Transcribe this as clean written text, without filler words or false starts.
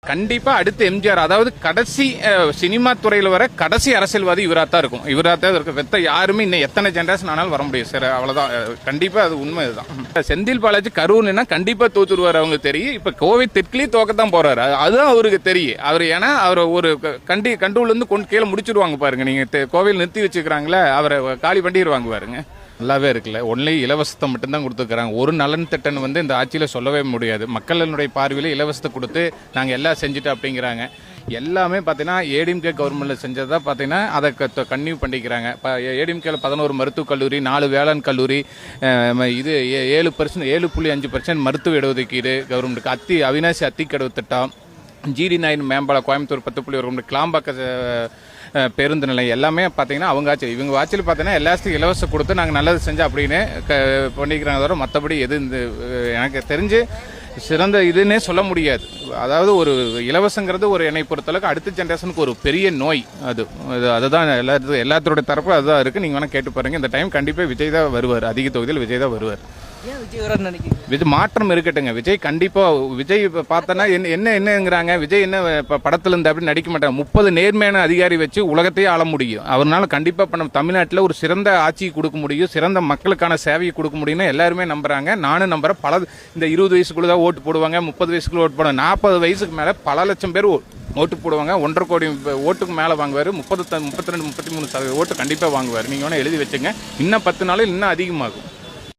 கண்டிப்பா அடுத்து எம்ஜிஆர், அதாவது கடைசி சினிமா துறையில் வர கடைசி அரசியல்வாதி இவராத்தான் இருக்கும். இவராத்தான் இருக்க வெத்த யாருமே இன்னும் எத்தனை ஜெனரேஷன் ஆனாலும் வர முடியும் சார். அவ்வளவுதான், கண்டிப்பா அது உண்மை. இதுதான் செந்தில் பாலாஜி கரூர்னா கண்டிப்பா தோத்துருவார். அவங்க தெரியும். இப்ப கோவை தெற்குலயே தோக்கத்தான் போறாரு. அதுதான் அவருக்கு தெரியும். அவர் ஏன்னா அவர் ஒரு கண்டூர்ல இருந்து கொண்டு கீழே முடிச்சிருவாங்க பாருங்க. நீங்க கோவையில் நிறுத்தி வச்சுக்கிறாங்களே, அவரை காலி பண்ணிடுவாங்க பாருங்க. நல்லாவே இருக்குல்ல. ஒன்லி இலவசத்தை மட்டும்தான் கொடுத்துருக்காங்க. ஒரு நலன் திட்டம் வந்து இந்த ஆட்சியில் சொல்லவே முடியாது. மக்களினுடைய பார்வையில் இலவசத்தை கொடுத்து நாங்கள் எல்லாம் செஞ்சுட்டோம் அப்படிங்கிறாங்க. எல்லாமே பார்த்தீங்கன்னா ஏடிஎம்கே கவர்மெண்ட்டில் செஞ்சதாக பார்த்தீங்கன்னா அதை கன்டினியூ பண்ணிக்கிறாங்க. இப்போ ஏடிஎம்கேல 11 மருத்துவக் கல்லூரி, 4 வேளாண் கல்லூரி, இது 7.5% மருத்துவ இடஒதுக்கீடு கவர்மெண்ட்டுக்கு. அவினாசி அத்திக்கடவு திட்டம், ஜிடி நாயின் மேம்பாலம் கோயம்புத்தூர் 10.1, கிளாம்பாக்க பேருந்து நிலையம் எல்லாமே பார்த்தீங்கன்னா அவங்க ஆட்சி. இவங்க ஆட்சியில் பார்த்தீங்கன்னா எல்லாத்துக்கும் இலவசம் கொடுத்து நாங்கள் நல்லது செஞ்சோம் அப்படின்னு பண்ணிக்கிறாங்க. தவிர மற்றபடி எது இந்த எனக்கு தெரிஞ்சு சிறந்த இதுன்னே சொல்ல முடியாது. அதாவது ஒரு இலவசங்கிறது ஒரு என்னை பொறுத்தளவுக்கு அடுத்த ஜென்ரேஷனுக்கு ஒரு பெரிய நோய். அதுதான் எல்லாத்தோட தரப்பு அதுதான் இருக்குது. நீங்கள் வேணால் கேட்டு பாருங்கள். இந்த டைம் கண்டிப்பாக விஜய் தான் வருவார். அதிக தொகுதியில் விஜய் தான் வருவார். விஜய் மாற்றம் இருக்கட்டுங்க. விஜய் கண்டிப்பா. விஜய் பார்த்தனா என்னங்கிறாங்க, விஜய் என்ன படத்துல இருந்து அப்படி நடிக்க மாட்டாங்க. 30 நேர்மையான அதிகாரி வச்சு உலகத்தையே ஆள முடியும். அவரால் கண்டிப்பா நம்ம தமிழ்நாட்டில் ஒரு சிறந்த ஆட்சியை கொடுக்க முடியும், சிறந்த மக்களுக்கான சேவையை கொடுக்க முடியும்னு எல்லாருமே நம்புறாங்க. நானும் நம்புறேன். இந்த 20 வயசுக்குள்ள தான் ஓட்டு போடுவாங்க, 30 வயசுக்குள்ள ஓட்டு போடுவாங்க, 40 வயசுக்கு மேல பல லட்சம் பேர் ஓட்டு போடுவாங்க. 1.5 கோடி ஓட்டுக்கு மேல வாங்குவாரு. 32, 33% ஓட்டு கண்டிப்பா வாங்குவார். நீங்க வேணா எழுதி வச்சுங்க. இன்னும் 10 நாளில் இன்னும் அதிகமாகும்.